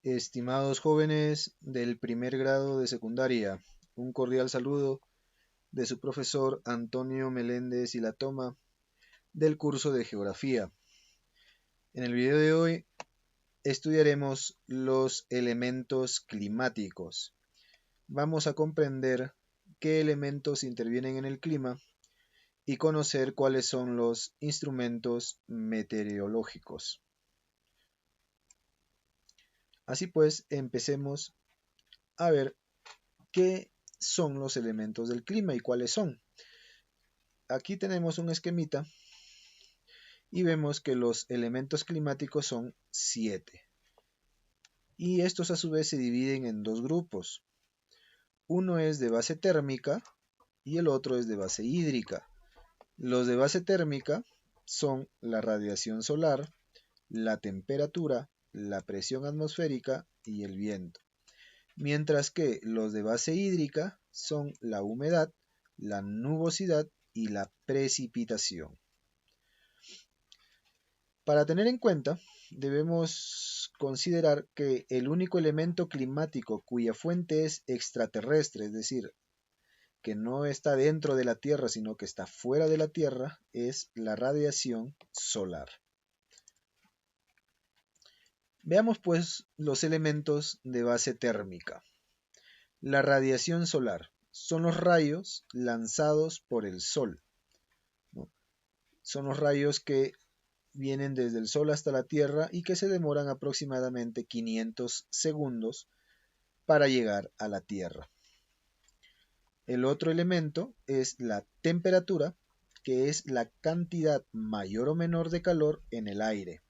Estimados jóvenes del primer grado de secundaria, un cordial saludo de su profesor Antonio Meléndez y la toma del curso de Geografía. En el video de hoy estudiaremos los elementos climáticos. Vamos a comprender qué elementos intervienen en el clima y conocer cuáles son los instrumentos meteorológicos. Así pues, empecemos a ver qué son los elementos del clima y cuáles son. Aquí tenemos un esquemita y vemos que los elementos climáticos son 7. Y estos a su vez se dividen en dos grupos. Uno es de base térmica y el otro es de base hídrica. Los de base térmica son la radiación solar, la temperatura, la presión atmosférica y el viento. Mientras que los de base hídrica son la humedad, la nubosidad y la precipitación. Para tener en cuenta, debemos considerar que el único elemento climático cuya fuente es extraterrestre, es decir, que no está dentro de la Tierra, sino que está fuera de la Tierra, es la radiación solar. Veamos pues los elementos de base térmica. La radiación solar son los rayos lanzados por el Sol, ¿no? Son los rayos que vienen desde el Sol hasta la Tierra y que se demoran aproximadamente 500 segundos para llegar a la Tierra. El otro elemento es la temperatura, que es la cantidad mayor o menor de calor en el aire.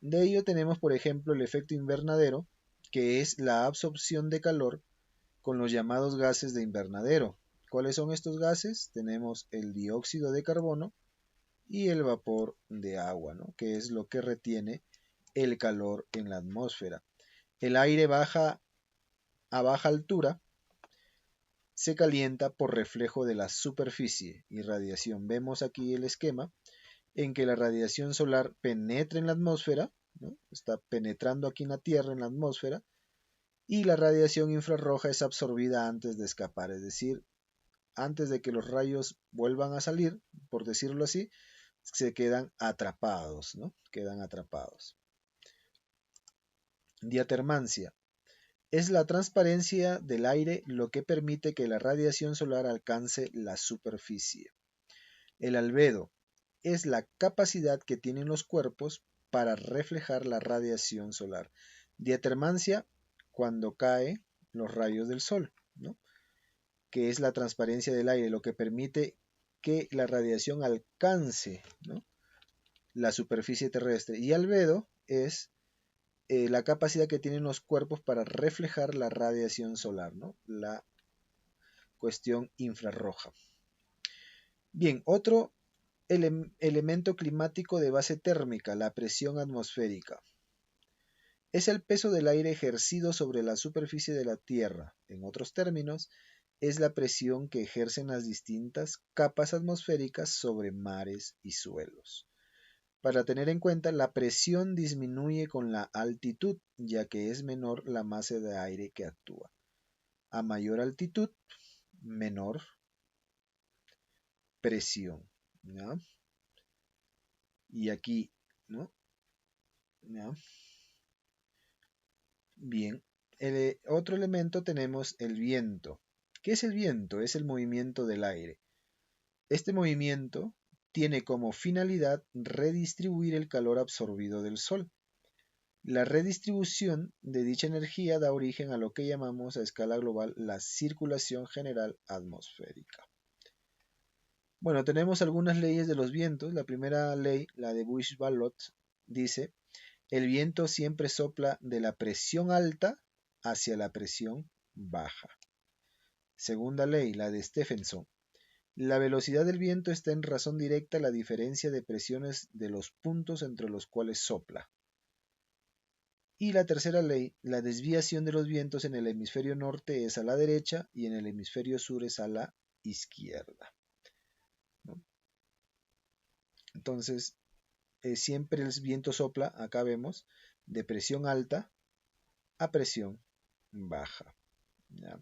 De ello tenemos, por ejemplo, el efecto invernadero, que es la absorción de calor con los llamados gases de invernadero. ¿Cuáles son estos gases? Tenemos el dióxido de carbono y el vapor de agua, ¿no? Que es lo que retiene el calor en la atmósfera. El aire baja a baja altura se calienta por reflejo de la superficie y radiación. Vemos aquí el esquema en que la radiación solar penetra en la atmósfera, ¿no? Está penetrando aquí en la Tierra, en la atmósfera, y la radiación infrarroja es absorbida antes de escapar, es decir, antes de que los rayos vuelvan a salir, por decirlo así, se quedan atrapados, ¿no? Quedan atrapados. Diatermancia. Es la transparencia del aire lo que permite que la radiación solar alcance la superficie. El albedo es la capacidad que tienen los cuerpos para reflejar la radiación solar. Diatermancia cuando caen los rayos del sol, ¿no? Que es la transparencia del aire, lo que permite que la radiación alcance, ¿no? La superficie terrestre. Y albedo es la capacidad que tienen los cuerpos para reflejar la radiación solar, ¿no? La cuestión infrarroja. Bien, otro elemento climático de base térmica, la presión atmosférica. Es el peso del aire ejercido sobre la superficie de la Tierra. En otros términos, es la presión que ejercen las distintas capas atmosféricas sobre mares y suelos. Para tener en cuenta, la presión disminuye con la altitud, ya que es menor la masa de aire que actúa. A mayor altitud, menor presión, ¿no? Y aquí, ¿no? ¿No? Bien, otro elemento tenemos el viento. ¿Qué es el viento? Es el movimiento del aire. Este movimiento tiene como finalidad redistribuir el calor absorbido del Sol. La redistribución de dicha energía da origen a lo que llamamos a escala global la circulación general atmosférica. Bueno, tenemos algunas leyes de los vientos. La primera ley, la de Bush-Ballot, dice: el viento siempre sopla de la presión alta hacia la presión baja. Segunda ley, la de Stephenson. La velocidad del viento está en razón directa a la diferencia de presiones de los puntos entre los cuales sopla. Y la tercera ley, la desviación de los vientos en el hemisferio norte es a la derecha y en el hemisferio sur es a la izquierda, ¿no? Entonces, siempre el viento sopla, acá vemos, de presión alta a presión baja. ¿Ya?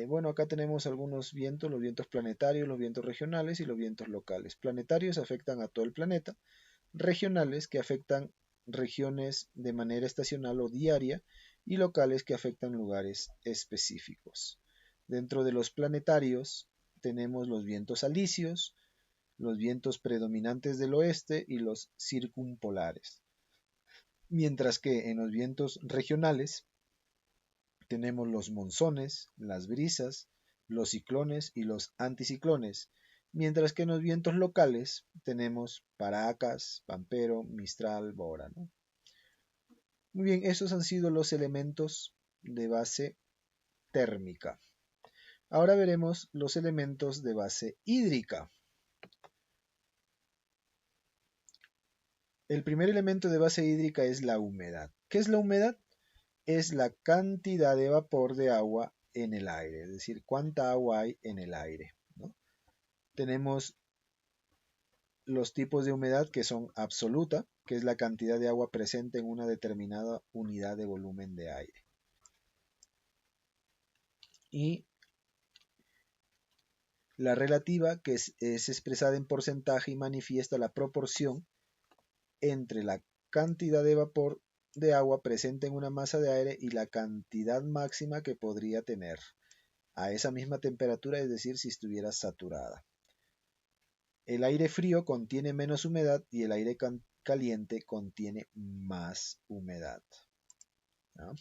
Bueno, acá tenemos algunos vientos, los vientos planetarios, los vientos regionales y los vientos locales. Planetarios afectan a todo el planeta, regionales que afectan regiones de manera estacional o diaria y locales que afectan lugares específicos. Dentro de los planetarios tenemos los vientos alisios, los vientos predominantes del oeste y los circumpolares. Mientras que en los vientos regionales tenemos los monzones, las brisas, los ciclones y los anticiclones, mientras que en los vientos locales tenemos Paracas, Pampero, Mistral, Bora, ¿no? Muy bien, esos han sido los elementos de base térmica. Ahora veremos los elementos de base hídrica. El primer elemento de base hídrica es la humedad. ¿Qué es la humedad? Es la cantidad de vapor de agua en el aire, es decir, cuánta agua hay en el aire, ¿no? Tenemos los tipos de humedad que son absoluta, que es la cantidad de agua presente en una determinada unidad de volumen de aire. Y la relativa, que es expresada en porcentaje y manifiesta la proporción entre la cantidad de vapor de agua presente en una masa de aire y la cantidad máxima que podría tener a esa misma temperatura, es decir, si estuviera saturada. El aire frío contiene menos humedad y el aire caliente contiene más humedad. ¿No?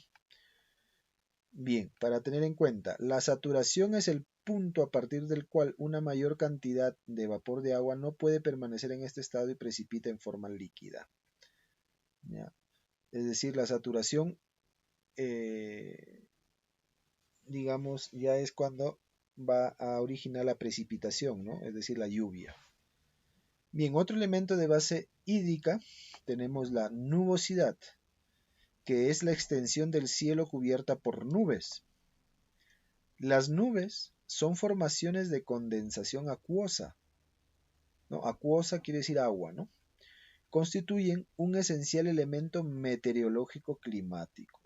Bien, para tener en cuenta, la saturación es el punto a partir del cual una mayor cantidad de vapor de agua no puede permanecer en este estado y precipita en forma líquida. ¿Ya? Es decir, la saturación, digamos, ya es cuando va a originar la precipitación, ¿no? Es decir, la lluvia. Bien, otro elemento de base hídrica tenemos la nubosidad, que es la extensión del cielo cubierta por nubes. Las nubes son formaciones de condensación acuosa, ¿no? Acuosa quiere decir agua, ¿no? Constituyen un esencial elemento meteorológico climático.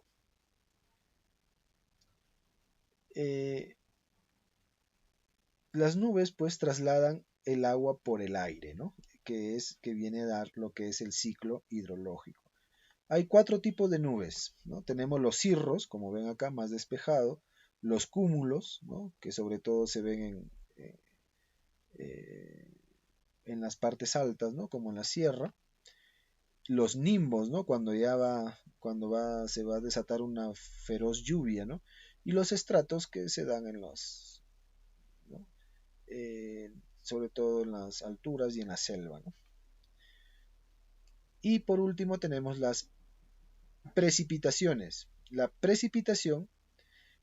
Las nubes pues trasladan el agua por el aire, ¿no? Que viene a dar lo que es el ciclo hidrológico. Hay 4 tipos de nubes, ¿no? Tenemos los cirros, como ven acá, más despejado, los cúmulos, ¿no? Que sobre todo se ven en las partes altas, ¿no? Como en la sierra, los nimbos, ¿no? Se va a desatar una feroz lluvia, ¿no? Y los estratos que se dan en los, ¿no? Sobre todo en las alturas y en la selva, ¿no? Y por último tenemos las precipitaciones. La precipitación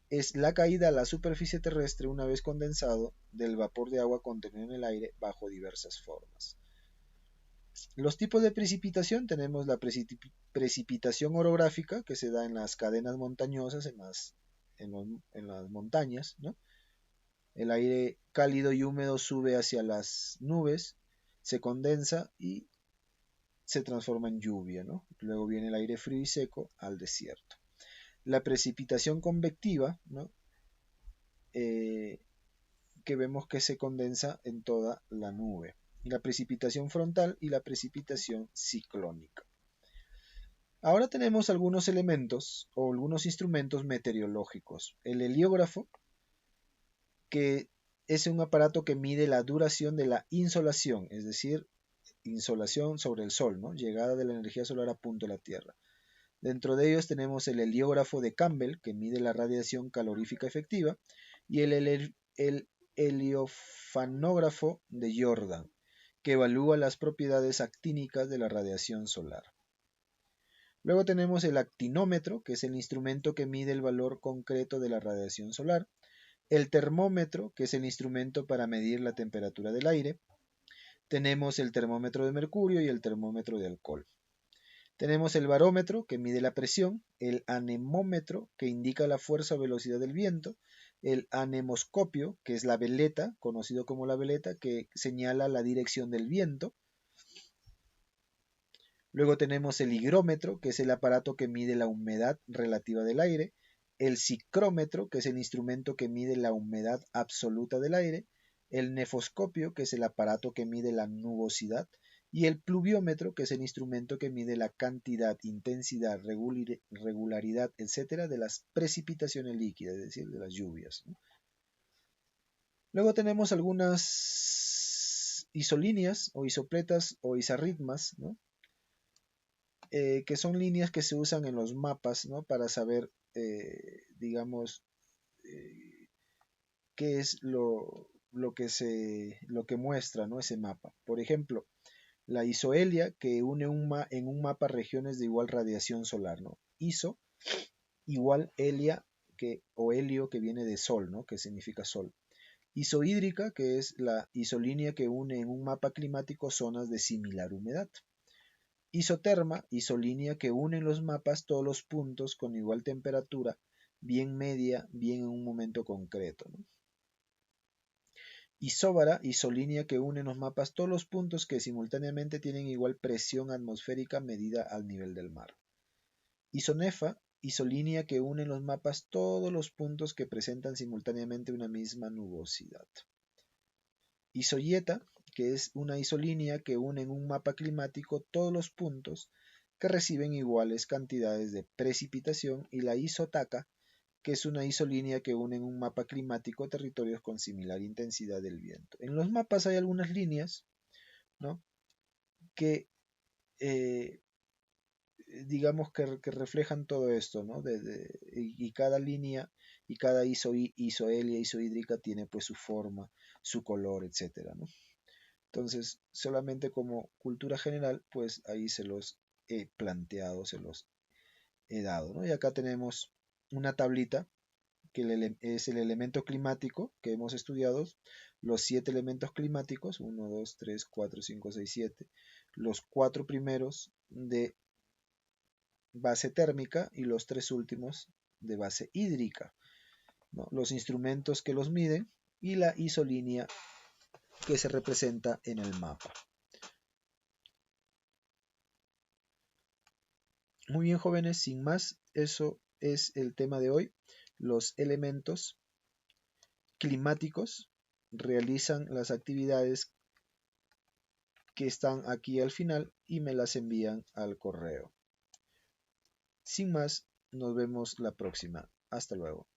es la caída a la superficie terrestre una vez condensado del vapor de agua contenido en el aire bajo diversas formas. Los tipos de precipitación tenemos la precipitación orográfica que se da en las cadenas montañosas, en las montañas, ¿no? El aire cálido y húmedo sube hacia las nubes, se condensa y se transforma en lluvia, ¿no? Luego viene el aire frío y seco al desierto. La precipitación convectiva, ¿no? Que vemos que se condensa en toda la nube. La precipitación frontal y la precipitación ciclónica. Ahora tenemos algunos elementos o algunos instrumentos meteorológicos. El heliógrafo, que es un aparato que mide la duración de la insolación, es decir, insolación sobre el sol, ¿no? Llegada de la energía solar a punto de la Tierra. Dentro de ellos tenemos el heliógrafo de Campbell, que mide la radiación calorífica efectiva, y el heliofanógrafo de Jordan, que evalúa las propiedades actínicas de la radiación solar. Luego tenemos el actinómetro, que es el instrumento que mide el valor concreto de la radiación solar, el termómetro, que es el instrumento para medir la temperatura del aire. Tenemos el termómetro de mercurio y el termómetro de alcohol. Tenemos el barómetro, que mide la presión, el anemómetro, que indica la fuerza o velocidad del viento, el anemoscopio, que es la veleta, conocido como la veleta, que señala la dirección del viento. Luego tenemos el higrómetro, que es el aparato que mide la humedad relativa del aire, el psicrómetro, que es el instrumento que mide la humedad absoluta del aire, el nefoscopio, que es el aparato que mide la nubosidad, y el pluviómetro, que es el instrumento que mide la cantidad, intensidad, regularidad, etcétera, de las precipitaciones líquidas, es decir, de las lluvias, ¿no? Luego tenemos algunas isolíneas o isopletas o isarritmas, ¿no? Que son líneas que se usan en los mapas, ¿no? Para saber, digamos, qué es lo que muestra, ¿no? Ese mapa. Por ejemplo, la isoelia, que une en un mapa regiones de igual radiación solar, ¿no? Iso igual helia, o helio, que viene de sol, ¿no? Que significa sol. Isohídrica, que es la isolínea que une en un mapa climático zonas de similar humedad. Isoterma, isolínea que une en los mapas todos los puntos con igual temperatura, bien media, bien en un momento concreto, ¿no? Isóbara, isolínea que une en los mapas todos los puntos que simultáneamente tienen igual presión atmosférica medida al nivel del mar. Isonefa, isolínea que une en los mapas todos los puntos que presentan simultáneamente una misma nubosidad. Isoyeta, que es una isolínea que une en un mapa climático todos los puntos que reciben iguales cantidades de precipitación, y la isotaca, que es una isolínea que une en un mapa climático territorios con similar intensidad del viento. En los mapas hay algunas líneas, ¿no? que eh, digamos que reflejan todo esto, ¿no? Y cada línea y cada isoelia, isohídrica tiene pues su forma, su color, etcétera, ¿no? Entonces, solamente como cultura general, pues ahí se los he planteado, se los he dado, ¿no? Y acá tenemos una tablita que es el elemento climático que hemos estudiado, los 7 elementos climáticos, 1, 2, 3, 4, 5, 6, 7, los 4 primeros de base térmica y los 3 últimos de base hídrica, ¿no? Los instrumentos que los miden y la isolínea que se representa en el mapa. Muy bien, jóvenes, sin más, eso es el tema de hoy. Los elementos climáticos realizan las actividades que están aquí al final y me las envían al correo. Sin más, nos vemos la próxima. Hasta luego.